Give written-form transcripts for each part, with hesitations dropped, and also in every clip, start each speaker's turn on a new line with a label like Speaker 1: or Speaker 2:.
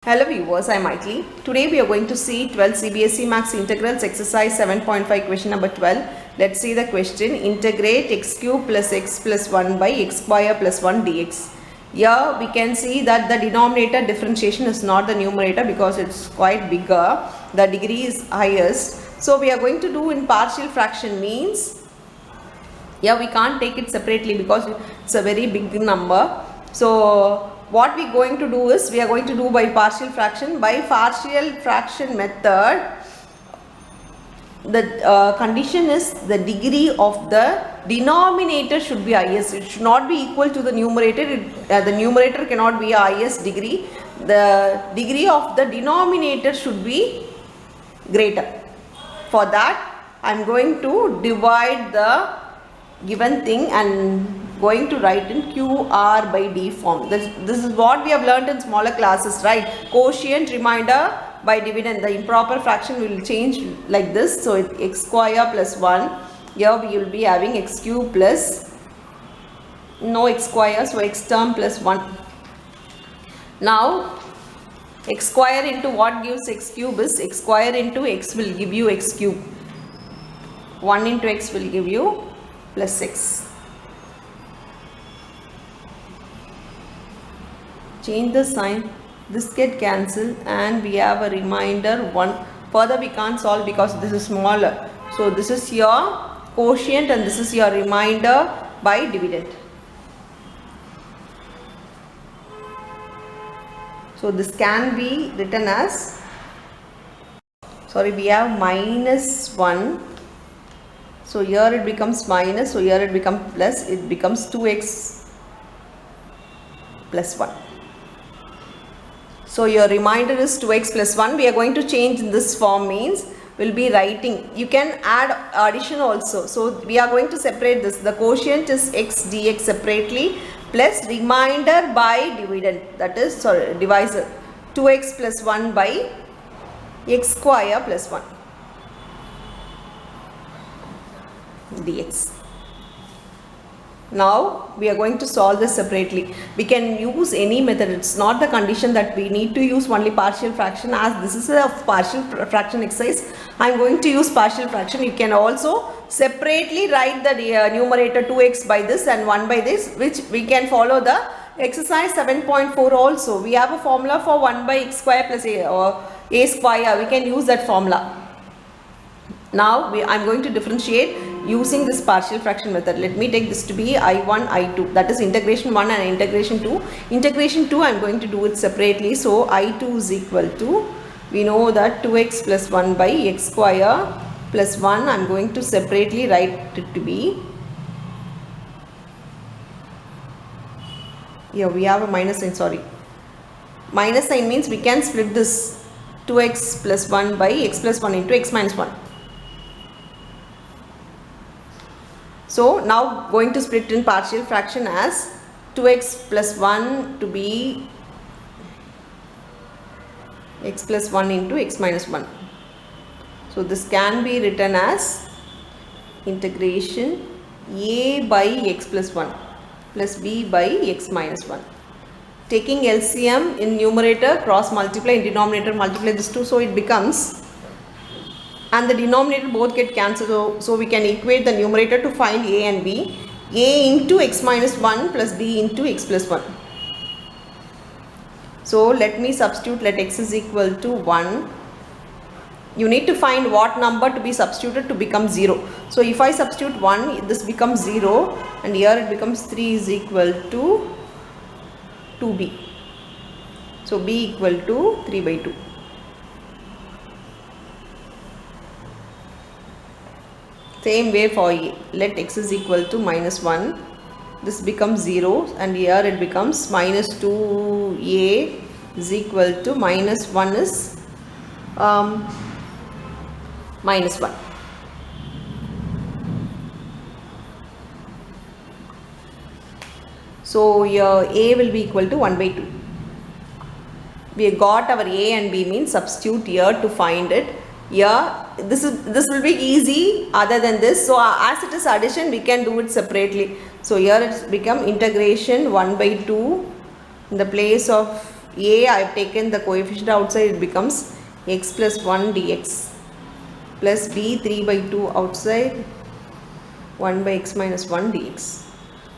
Speaker 1: Hello viewers, I am Maitli. Today we are going to see 12 CBSE Maths Integrals exercise 7.5 question number 12. Let's see the question. Integrate x cube plus x plus 1 by x square plus 1 dx. Here we can see that the denominator differentiation is not the numerator because it's quite bigger. The degree is highest. So we are going to do in partial fraction means, we can't take it separately because it's a very big number. So what we are going to do is, we are going to do by partial fraction. By partial fraction method, the condition is the degree of the denominator should be highest. It should not be equal to the numerator. The numerator cannot be a highest degree. The degree of the denominator should be greater. For that, I am going to divide the given thing and going to write in QR by D form. This is what we have learned in smaller classes, right? Quotient, remainder by dividend. The improper fraction will change like this. So it's x square plus 1. Here we will be having x cube plus no x square, so x term plus 1. Now x square into what gives x cube is x square into x will give you x cube. 1 into x will give you plus 6. Change the sign, this get cancelled and we have a remainder 1. Further we can't solve because this is smaller. So this is your quotient and this is your remainder by dividend. So this can be written as, we have minus 1. So here it becomes minus, so here it becomes plus, it becomes 2x plus 1. So your remainder is 2x plus 1. We are going to change in this form means we'll be writing. You can add addition also. So we are going to separate this. The quotient is x dx separately plus remainder by dividend. That is, divisor. 2x plus 1 by x square plus 1 dx. Now we are going to solve this separately. We can use any method. It's not the condition that we need to use only partial fraction. As this is a partial fraction exercise, I am going to use partial fraction. You can also separately write the numerator 2x by this and 1 by this, which we can follow the exercise 7.4 also. We have a formula for 1 by x square plus a square. We can use that formula. Now I am going to differentiate using this partial fraction method. Let me take this to be I1, I2. That is integration 1 and integration 2. Integration 2 I am going to do it separately. So I2 is equal to, we know that 2x plus 1 by x square plus 1. I am going to separately write it to be, here we have a minus sign, Minus sign means we can split this 2x plus 1 by x plus 1 into x minus 1. So now going to split in partial fraction as 2x plus 1 to be x plus 1 into x minus 1. So this can be written as integration a by x plus 1 plus b by x minus 1. Taking LCM in numerator, cross multiply, in denominator multiply this 2, so it becomes, and the denominator both get cancelled, so we can equate the numerator to find a and b. A into x minus 1 plus b into x plus 1. So let me substitute, let x is equal to 1. You need to find what number to be substituted to become 0. So if I substitute 1, this becomes 0 and here it becomes 3 is equal to 2b. So b equal to 3 by 2. Same way for a, let x is equal to minus 1, this becomes 0 and here it becomes minus 2a is equal to minus 1 is minus 1. So your a will be equal to 1 by 2. We got our a and b means substitute here to find it. Here this will be easy other than this. So as it is addition, we can do it separately. So here it's become integration 1 by 2 in the place of a I have taken the coefficient outside, it becomes x plus 1 dx plus b 3 by 2 outside 1 by x minus 1 dx.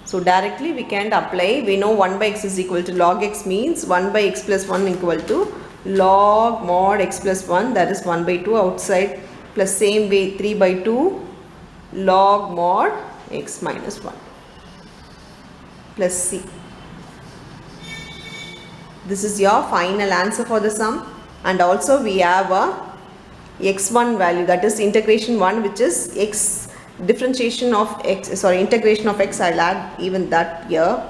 Speaker 1: So directly we can't apply. We know 1 by x is equal to log x means 1 by x plus 1 equal to log mod x plus 1, that is 1 by 2 outside, plus same way 3 by 2 log mod x minus 1 plus c. This is your final answer for the sum. And also we have a x1 value, that is integration 1, which is x differentiation of x, sorry, integration of x. I'll add even that here.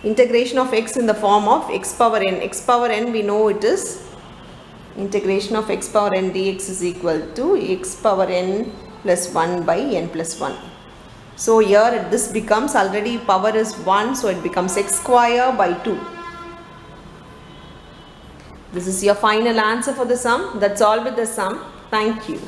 Speaker 1: Integration of x in the form of x power n. X power n, we know it is integration of x power n dx is equal to x power n plus 1 by n plus 1. So here this becomes, already power is 1, so it becomes x square by 2. This is your final answer for the sum. That's all with the sum. Thank you.